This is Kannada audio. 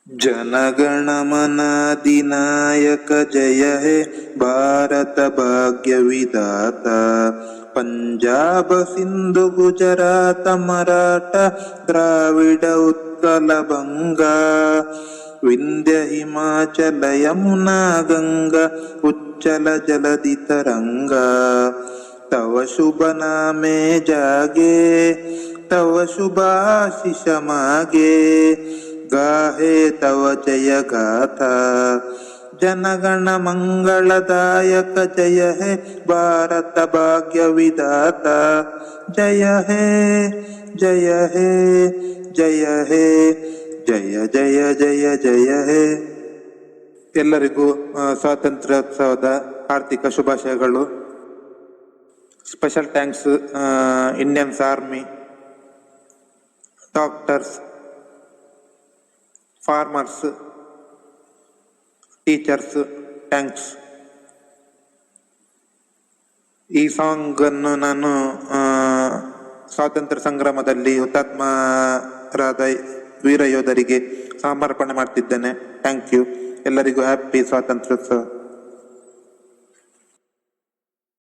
ಜನಗಣಮನ ಅಧಿನಾಯಕ ಜಯ ಹೇ ಭಾರತ ಭಾಗ್ಯ ವಿಧಾತ. ಪಂಜಾಬ ಸಿಂಧು ಗುಜರಾತ ಮರಾಠ ದ್ರಾವಿಡ ಉತ್ಕಲ ಬಂಗ. ವಿಂಧ್ಯ ಹಿಮಾಚಲ ಯಮುನಾ ಗಂಗಾ ಉಚ್ಚಲ ಜಲಧಿ ತರಂಗ. ತವ ಶುಭ ನಾಮೆ ಜಾಗೆ ತವ ಶುಭಾಶಿಷ ಮಾಗೆ. गाहे तव जय गाथा जनगण मंगलदायक. जय हे भारत भाग्य विधाता. जय हे जय हे जय हे जय जय जय जय हे. ಎಲ್ಲರಿಗೂ ಸ್ವಾತಂತ್ರ್ಯೋತ್ಸವದ ಹಾರ್ದಿಕ ಶುಭಾಶಯಗಳು. Special thanks Indians army, doctors, farmers, teachers, thanks. ಈ ಸಾಂಗ್ ಅನ್ನು ನಾನು ಸ್ವಾತಂತ್ರ್ಯ ಸಂಗ್ರಾಮದಲ್ಲಿ ಹುತಾತ್ಮರಾದ ವೀರ ಯೋಧರಿಗೆ ಸಮರ್ಪಣೆ ಮಾಡ್ತಿದ್ದೇನೆ. Thank you. ಎಲ್ಲರಿಗೂ ಹ್ಯಾಪಿ ಸ್ವಾತಂತ್ರ್ಯೋತ್ಸವ.